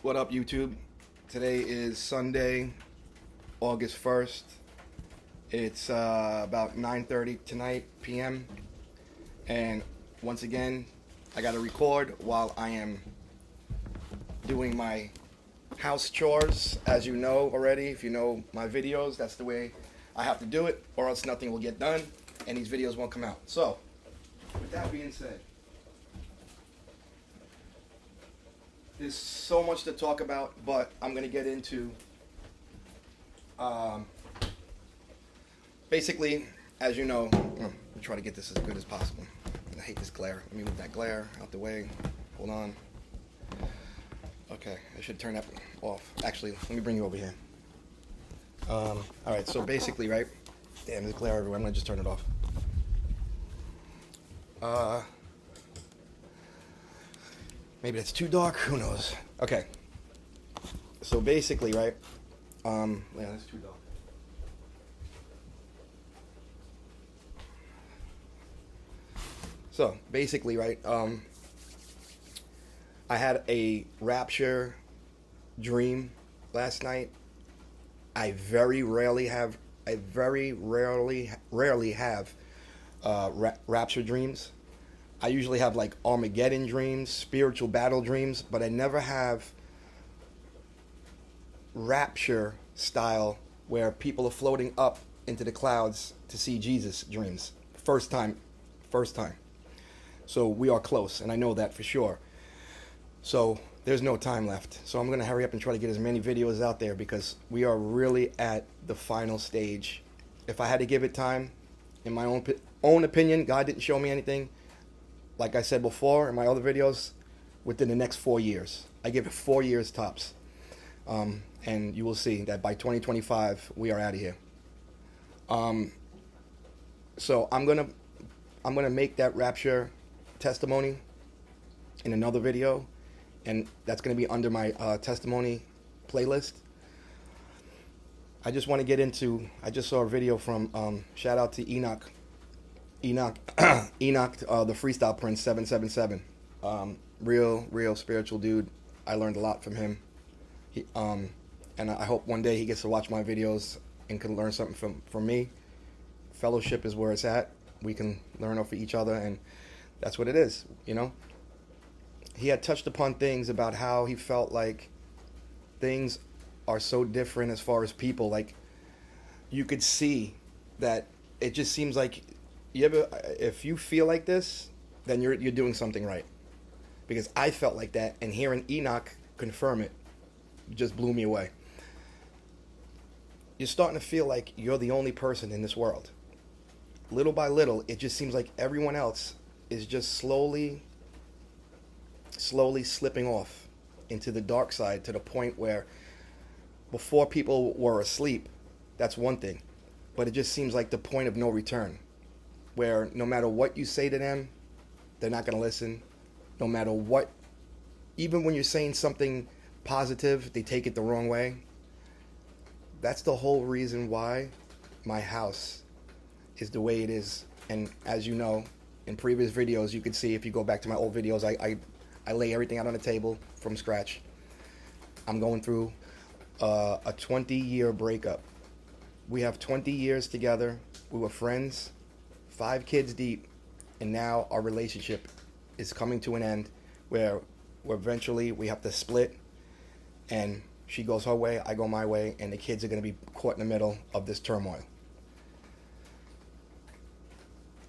What up, YouTube? Today is Sunday, August 1st. It's about 9:30 tonight p.m. And once again, I got to record while I am doing my house chores. As you know already, if you know my videos, that's the way I have to do it, or else nothing will get done and these videos won't come out. So, with that being said, there's so much to talk about, but I'm going to get into basically, as you know, I'll try to get this as good as possible. I hate this glare. Let me move that glare out the way. Hold on. Okay, I should turn that off. Actually, let me bring you over here. All right, so basically, right? Damn, there's glare everywhere. I'm going to just turn it off. Maybe it's too dark. Who knows? Okay. So basically, right? Yeah, that's too dark. So basically, right? I had a rapture dream last night. I very rarely have rapture dreams. I usually have like Armageddon dreams, spiritual battle dreams, but I never have rapture style where people are floating up into the clouds to see Jesus dreams. First time. So we are close, and I know that for sure. So there's no time left. So I'm going to hurry up and try to get as many videos out there because we are really at the final stage. If I had to give it time, in my own opinion, God didn't show me anything. Like I said before in my other videos, within the next 4 years. I give it 4 years tops. And you will see that by 2025, we are out of here. So I'm gonna make that rapture testimony in another video, and that's gonna be under my testimony playlist. I just want to get into. I just saw a video from shout out to Enoch, the Freestyle Prince 777. Real spiritual dude. I learned a lot from him. And I hope one day he gets to watch my videos and can learn something from me. Fellowship is where it's at. We can learn off of each other, and that's what it is, you know. He had touched upon things about how he felt like things are so different as far as people. Like, you could see that it just seems like if you feel like this, then you're doing something right. Because I felt like that, and hearing Enoch confirm it just blew me away. You're starting to feel like you're the only person in this world. Little by little, it just seems like everyone else is just slowly slipping off into the dark side, to the point where before people were asleep, that's one thing. But it just seems like the point of no return, where no matter what you say to them, they're not going to listen. No matter what, even when you're saying something positive, they take it the wrong way. That's the whole reason why my house is the way it is. And as you know, in previous videos, you could see, if you go back to my old videos, I lay everything out on the table from scratch. I'm going through a 20-year breakup. We have 20 years together. We were friends, 5 kids deep, and now our relationship is coming to an end, where eventually we have to split, and she goes her way, I go my way, and the kids are going to be caught in the middle of this turmoil.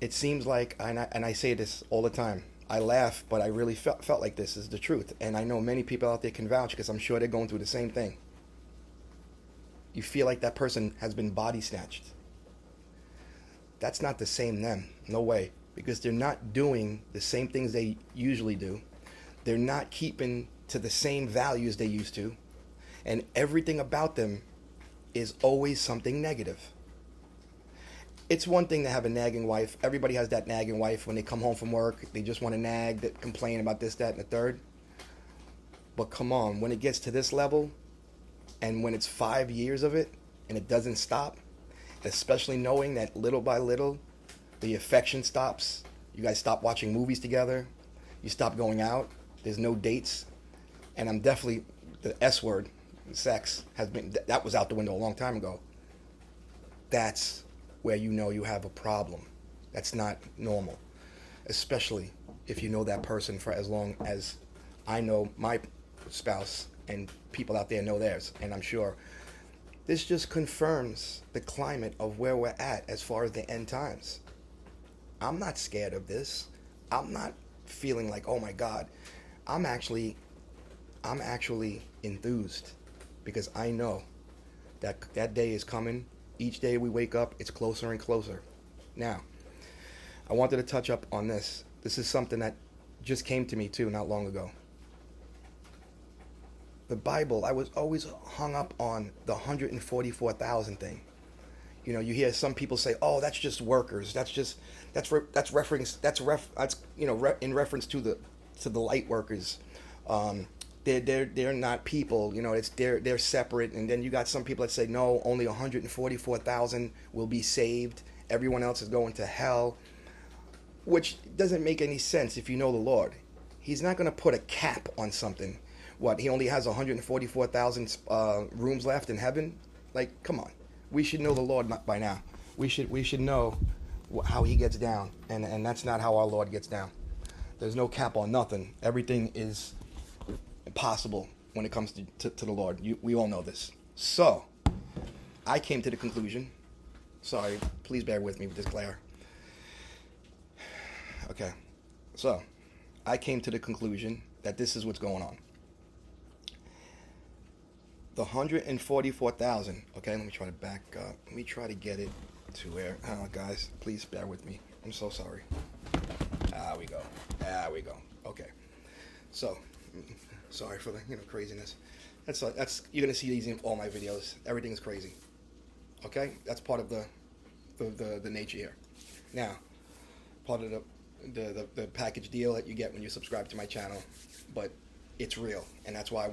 It seems like, and I say this all the time, I laugh, but I really felt like this is the truth. And I know many people out there can vouch, because I'm sure they're going through the same thing. You feel like that person has been body snatched. That's not the same them. No way. Because they're not doing the same things they usually do. They're not keeping to the same values they used to. And everything about them is always something negative. It's one thing to have a nagging wife. Everybody has that nagging wife when they come home from work. They just want to nag, that complain about this, that, and the third. But come on, when it gets to this level, and when it's 5 years of it, and it doesn't stop, especially knowing that little by little, the affection stops. You guys stop watching movies together. You stop going out. There's no dates. And I'm definitely the S word, sex, has been, that was out the window a long time ago. That's where you know you have a problem. That's not normal, especially if you know that person for as long as I know my spouse and people out there know theirs. And I'm sure this just confirms the climate of where we're at as far as the end times. I'm not scared of this. I'm not feeling like, oh my God. I'm actually enthused because I know that that day is coming. Each day we wake up, it's closer and closer. Now, I wanted to touch up on this. This is something that just came to me too not long ago. The Bible, I was always hung up on the 144,000 thing. You know, you hear some people say, "Oh, that's just workers. That's in reference to the light workers. They're not people. You know, they're separate." And then you got some people that say, "No, only 144,000 will be saved. Everyone else is going to hell," which doesn't make any sense if you know the Lord. He's not going to put a cap on something. What, he only has 144,000 rooms left in heaven? Like, come on. We should know the Lord by now. We should know how he gets down, and that's not how our Lord gets down. There's no cap on nothing. Everything is possible when it comes to the Lord. We all know this. So, I came to the conclusion. Sorry, please bear with me with this glare. Okay, so I came to the conclusion that this is what's going on. The 144,000, okay, let me try to back up. Let me try to get it to where, guys, please bear with me. I'm so sorry. There we go. Okay. So, sorry for the, craziness. That's you're going to see these in all my videos. Everything's crazy. Okay? That's part of the nature here. Now, part of the package deal that you get when you subscribe to my channel, but it's real, and that's why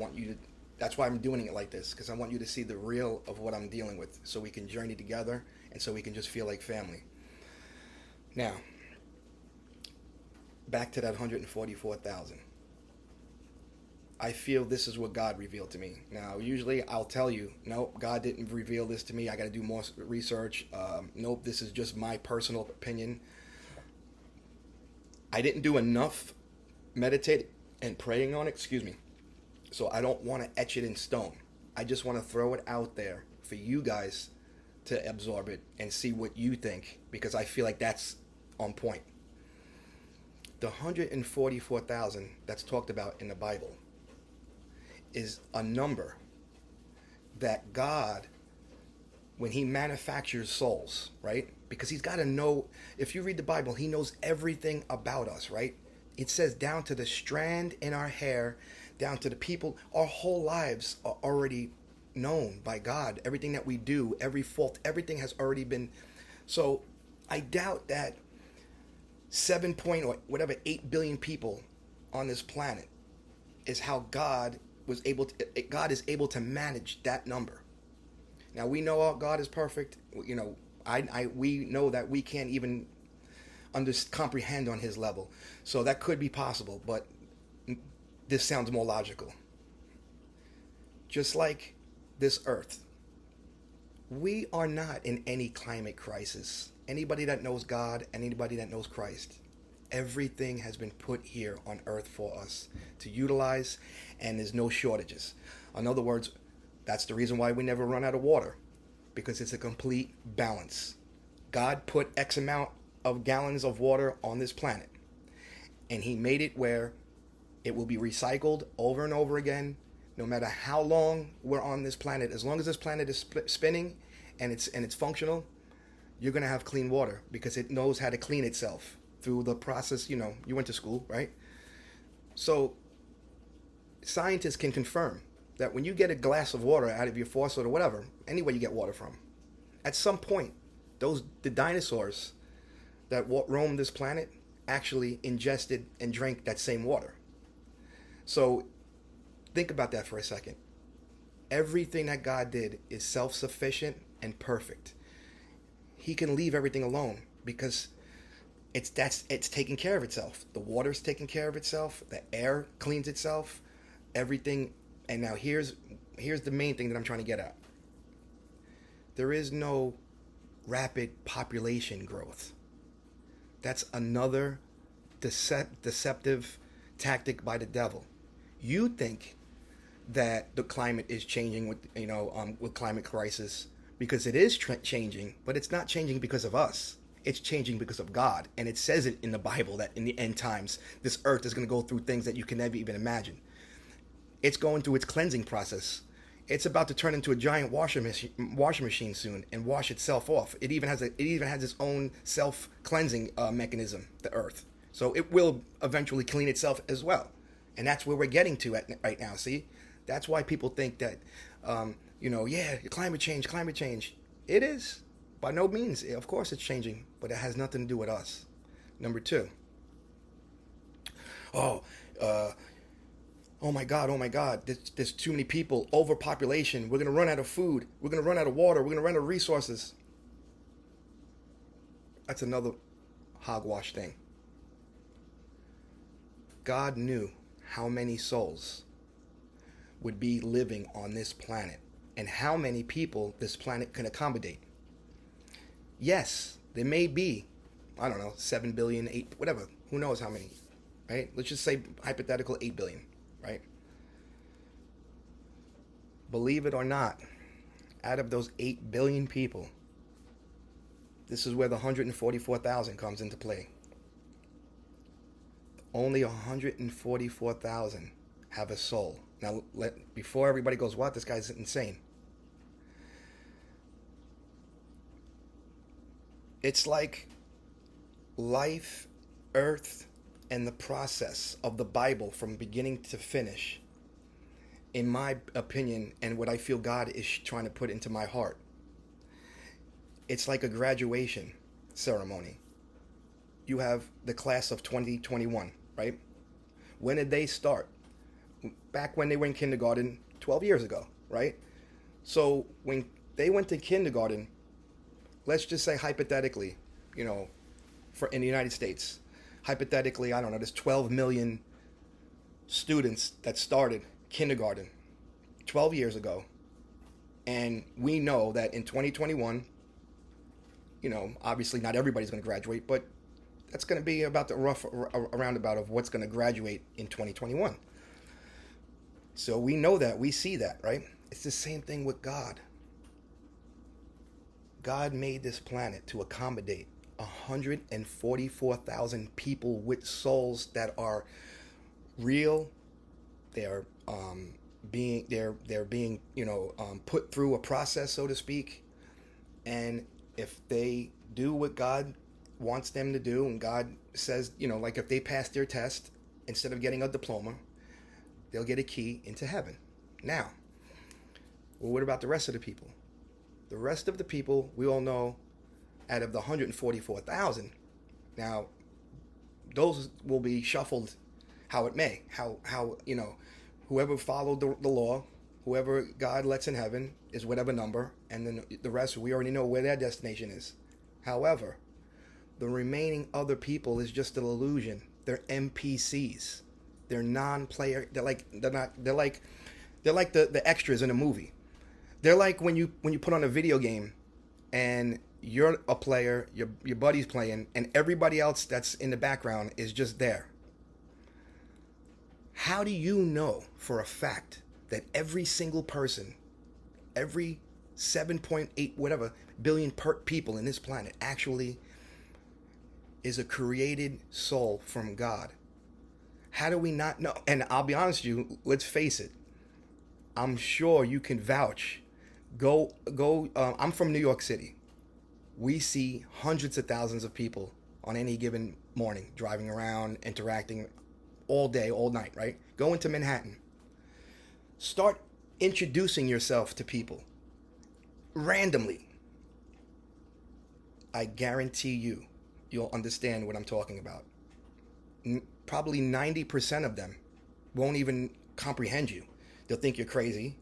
that's why I'm doing it like this, because I want you to see the real of what I'm dealing with, so we can journey together, and so we can just feel like family. Now, back to that 144,000. I feel this is what God revealed to me. Now, usually I'll tell you, nope, God didn't reveal this to me. I got to do more research. Nope, this is just my personal opinion. I didn't do enough meditating and praying on it, so I don't want to etch it in stone. I just want to throw it out there for you guys to absorb it and see what you think, because I feel like that's on point. The 144,000 that's talked about in the Bible is a number that God, when he manufactures souls, right? Because he's got to know, if you read the Bible, he knows everything about us, right? It says down to the strand in our hair, down to the people, our whole lives are already known by God. Everything that we do, every fault, everything has already been. So I doubt that 8 billion people on this planet is how God is able to manage that number. Now, we know our God is perfect. We know that we can't even comprehend on his level. So that could be possible, but this sounds more logical. Just like this earth, we are not in any climate crisis. Anybody that knows God, anybody that knows Christ, everything has been put here on earth for us to utilize, and there's no shortages. In other words, that's the reason why we never run out of water, because it's a complete balance. God put X amount of gallons of water on this planet, and he made it where it will be recycled over and over again, no matter how long we're on this planet. As long as this planet is spinning and it's functional, you're going to have clean water, because it knows how to clean itself through the process. You went to school, right? So scientists can confirm that when you get a glass of water out of your faucet or whatever, anywhere you get water from, at some point, the dinosaurs that roamed this planet actually ingested and drank that same water. So think about that for a second. Everything that God did is self-sufficient and perfect. He can leave everything alone because it's taking care of itself. The water's taking care of itself. The air cleans itself. Everything, And now here's the main thing that I'm trying to get at. There is no rapid population growth. That's another deceptive tactic by the devil. You think that the climate is changing with climate crisis, because it is changing, but it's not changing because of us. It's changing because of God, and it says it in the Bible that in the end times, this earth is going to go through things that you can never even imagine. It's going through its cleansing process. It's about to turn into a giant washing machine soon and wash itself off. It even has its own self-cleansing mechanism, the earth. So it will eventually clean itself as well, and that's where we're getting to right now. See, that's why people think that, climate change. It is. By no means. Of course it's changing, but it has nothing to do with us. Number two. Oh my God, there's too many people, overpopulation. We're going to run out of food. We're going to run out of water. We're going to run out of resources. That's another hogwash thing. God knew how many souls would be living on this planet and how many people this planet can accommodate. Yes, there may be, 7 billion, 8, whatever. Who knows how many, right? Let's just say hypothetical 8 billion, right? Believe it or not, out of those 8 billion people, this is where the 144,000 comes into play. Only 144,000 have a soul. Now, before everybody goes, what? This guy's insane. It's like life, earth, and the process of the Bible from beginning to finish, in my opinion, and what I feel God is trying to put into my heart. It's like a graduation ceremony. You have the class of 2021, right? When did they start? Back when they were in kindergarten 12 years ago, right? So when they went to kindergarten, let's just say hypothetically, in the United States, hypothetically, there's 12 million students that started kindergarten 12 years ago. And we know that in 2021, obviously not everybody's going to graduate, but that's going to be about the rough roundabout of what's going to graduate in 2021. So we know that, we see that, right? It's the same thing with God. God made this planet to accommodate 144,000 people with souls that are real. They're being put through a process, so to speak. And if they do what God wants them to do, and God says, like if they pass their test, instead of getting a diploma, they'll get a key into heaven. Now, well, what about the rest of the people? The rest of the people, we all know, out of the 144,000, now, those will be shuffled how it may. How whoever followed the law, whoever God lets in heaven is whatever number, and then the rest, we already know where their destination is. However, the remaining other people is just an illusion. They're NPCs. They're non-player. They're like the extras in a movie. They're like when you put on a video game and you're a player, your buddy's playing, and everybody else that's in the background is just there. How do you know for a fact that every single person, every 7.8 whatever billion people in this planet actually is a created soul from God? How do we not know? And I'll be honest with you, let's face it, I'm sure you can vouch. I'm from New York City. We see hundreds of thousands of people on any given morning driving around, interacting all day, all night, right? Go into Manhattan. Start introducing yourself to people randomly. I guarantee you'll understand what I'm talking about. Probably 90% of them won't even comprehend you. They'll think you're crazy.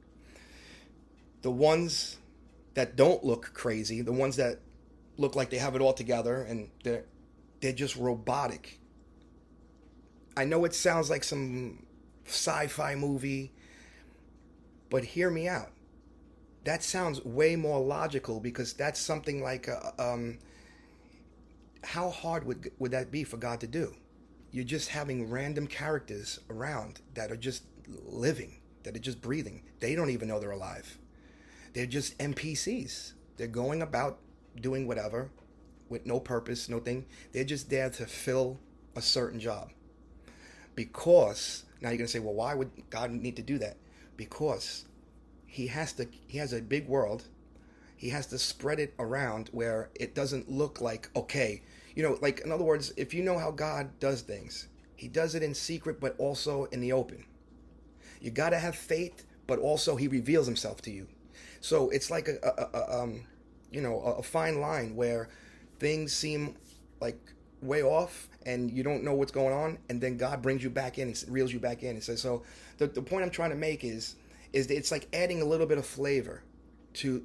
The ones that don't look crazy, the ones that look like they have it all together, and they're just robotic. I know it sounds like some sci-fi movie, But hear me out. That sounds way more logical, because that's something like how hard would that be for God to do? You're just having random characters around that are just living, that are just breathing. They don't even know they're alive. They're just NPCs. They're going about doing whatever with no purpose, no thing. They're just there to fill a certain job. Because now you're gonna say, well, why would God need to do that? Because he has a big world. He has to spread it around where it doesn't look like, okay, like, in other words, if you know how God does things, he does it in secret, but also in the open. You got to have faith, but also he reveals himself to you. So it's like a fine line where things seem like way off and you don't know what's going on, and then God brings you back in and reels you back in and says, so the point I'm trying to make is that it's like adding a little bit of flavor to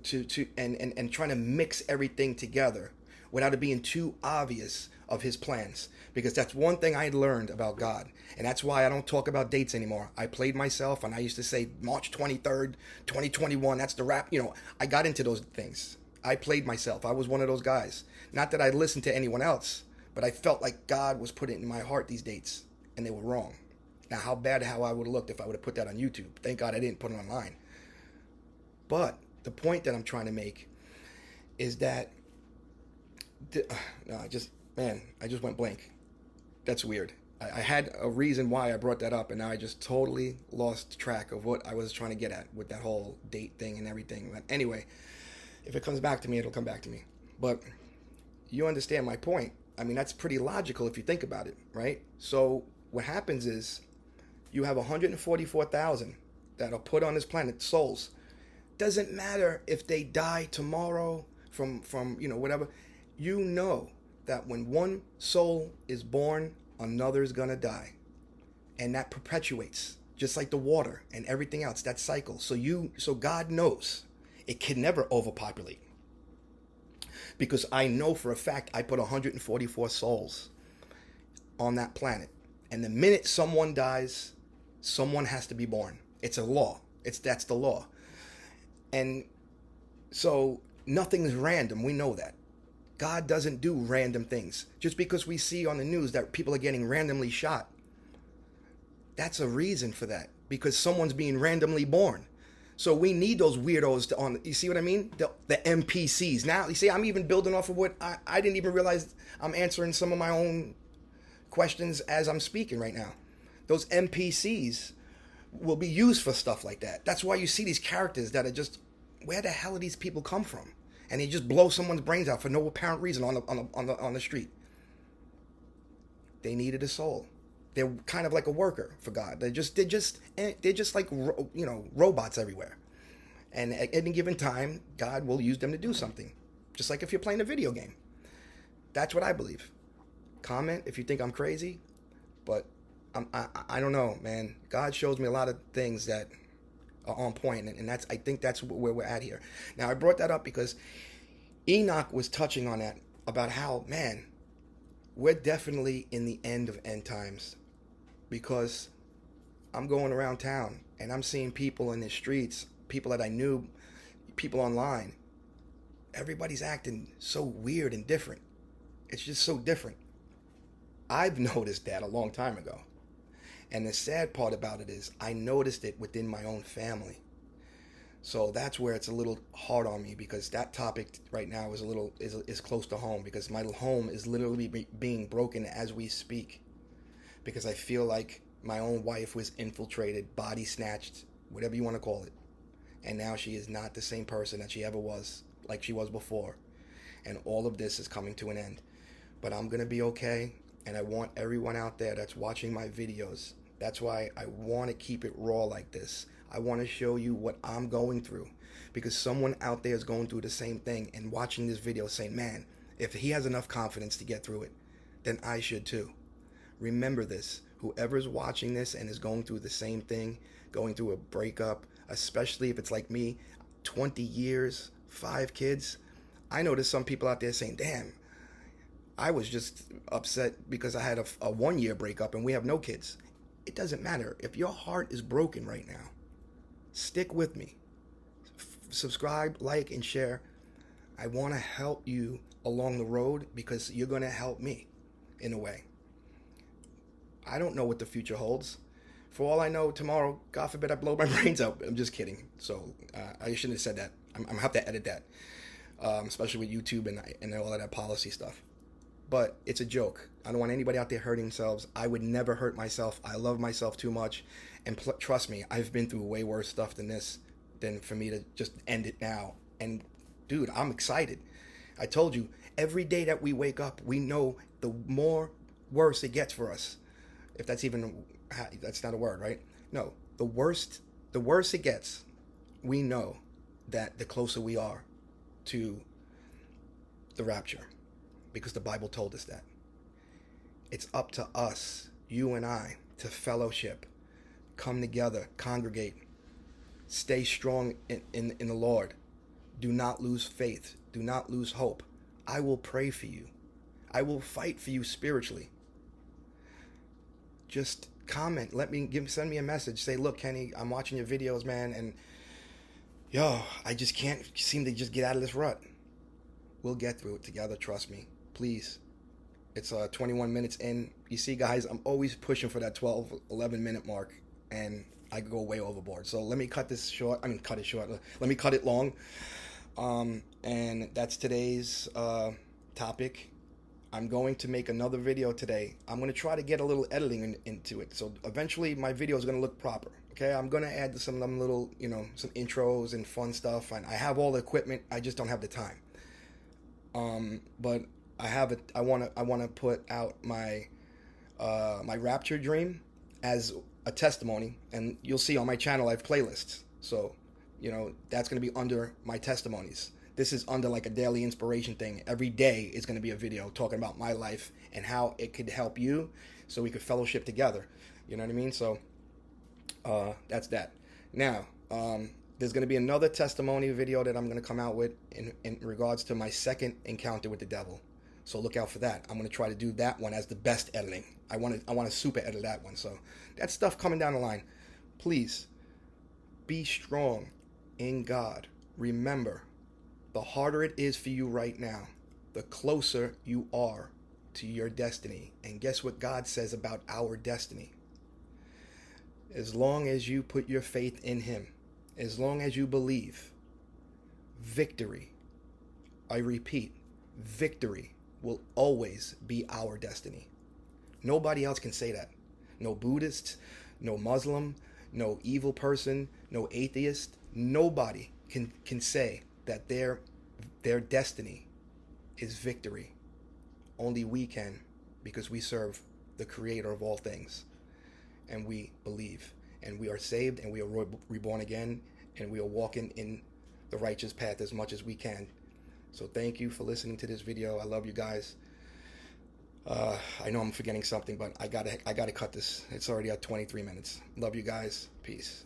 and trying to mix everything together without it being too obvious of his plans. Because that's one thing I learned about God. And that's why I don't talk about dates anymore. I played myself, and I used to say March 23rd, 2021, that's the rap. I got into those things. I played myself. I was one of those guys. Not that I listened to anyone else, but I felt like God was putting in my heart these dates, and they were wrong. Now, how I would have looked if I would have put that on YouTube. Thank God I didn't put it online. But the point that I'm trying to make is that I just went blank. That's weird. I had a reason why I brought that up, and now I just totally lost track of what I was trying to get at with that whole date thing and everything. But anyway, if it comes back to me, it'll come back to me. But you understand my point. I mean, that's pretty logical if you think about it, right? So what happens is you have 144,000 that are put on this planet, souls. Doesn't matter if they die tomorrow from whatever. You know that when one soul is born, another is gonna die, and that perpetuates, just like the water and everything else. That cycle. So God knows it can never overpopulate, because I know for a fact I put 144 souls on that planet, and the minute someone dies, someone has to be born. It's a law. That's the law. And so nothing is random. We know that. God doesn't do random things. Just because we see on the news that people are getting randomly shot, that's a reason for that, because someone's being randomly born. So we need those weirdos you see what I mean? The NPCs. Now, you see, I'm even building off of what I didn't even realize. I'm answering some of my own questions as I'm speaking right now. Those NPCs will be used for stuff like that. That's why you see these characters that are just, where the hell do these people come from? And they just blow someone's brains out for no apparent reason on the street. They needed a soul. They're kind of like a worker for God. They're just like robots everywhere. And at any given time, God will use them to do something. Just like if you're playing a video game. That's what I believe. Comment if you think I'm crazy, but I don't know, man. God shows me a lot of things that are on point, and I think that's where we're at here. Now, I brought that up because Enoch was touching on that, about how, man, we're definitely in the end of end times, because I'm going around town and I'm seeing people in the streets, people that I knew, people online. Everybody's acting so weird and different. It's just so different. I've noticed that a long time ago. And the sad part about it is I noticed it within my own family. So that's where it's a little hard on me, because that topic right now is close to home, because my home is literally being broken as we speak, because I feel like my own wife was infiltrated, body snatched, whatever you want to call it. And now she is not the same person that she ever was, like she was before. And all of this is coming to an end. But I'm going to be okay. And I want everyone out there that's watching my videos. That's why I want to keep it raw like this. I want to show you what I'm going through, because someone out there is going through the same thing and watching this video saying, man, if he has enough confidence to get through it, then I should too. Remember this. Whoever's watching this and is going through the same thing, going through a breakup, especially if it's like me, 20 years, 5 kids. I know there's some people out there saying, damn, I was just upset because I had a 1-year breakup and we have no kids. It doesn't matter. If your heart is broken right now, Stick with me. Subscribe, like, and share. I want to help you along the road because you're going to help me in a way. I don't know what the future holds. For all I know, tomorrow, God forbid, I blow my brains out. I'm just kidding. So I shouldn't have said that. I'm going to have to edit that, especially with YouTube and all of that policy stuff. But it's a joke. I don't want anybody out there hurting themselves. I would never hurt myself. I love myself too much. And trust me, I've been through way worse stuff than this, than for me to just end it now. And dude, I'm excited. I told you, every day that we wake up, we know the more worse it gets for us. If that's even, that's not a word, right? No, the worse it gets, we know that the closer we are to the rapture, because the Bible told us that. It's up to us, you and I, to fellowship, come together, congregate, stay strong in the Lord. Do not lose faith. Do not lose hope. I will pray for you. I will fight for you spiritually. Just comment. Send me a message. Say, look, Kenny, I'm watching your videos, man, and I just can't seem to just get out of this rut. We'll get through it together. Trust me. Please. It's 21 minutes in. You see, guys, I'm always pushing for that 12, 11 minute mark, and I go way overboard. So let me cut this short. Cut it short. Let me cut it long. And that's today's topic. I'm going to make another video today. I'm going to try to get a little editing into it. So eventually my video is going to look proper. Okay, I'm going to add some little, some intros and fun stuff. And I have all the equipment. I just don't have the time. But I have it. I want to put out my my rapture dream as a testimony, and you'll see on my channel I have playlists. So, that's going to be under my testimonies. This is under like a daily inspiration thing. Every day is going to be a video talking about my life and how it could help you, so we could fellowship together. You know what I mean? So that's that. Now, there's going to be another testimony video that I'm going to come out with in regards to my second encounter with the devil. So look out for that. I'm going to try to do that one as the best editing. I want to super edit that one. So that stuff coming down the line. Please be strong in God. Remember, the harder it is for you right now, the closer you are to your destiny. And guess what God says about our destiny? As long as you put your faith in Him, as long as you believe, victory, I repeat, victory will always be our destiny. Nobody else can say that. No Buddhist, no Muslim, no evil person, no atheist. Nobody can say that their destiny is victory. Only we can, because we serve the Creator of all things, and we believe, and we are saved, and we are reborn again, and we are walking in the righteous path as much as we can. So thank you for listening to this video. I love you guys. I know I'm forgetting something, but I gotta cut this. It's already at 23 minutes. Love you guys. Peace.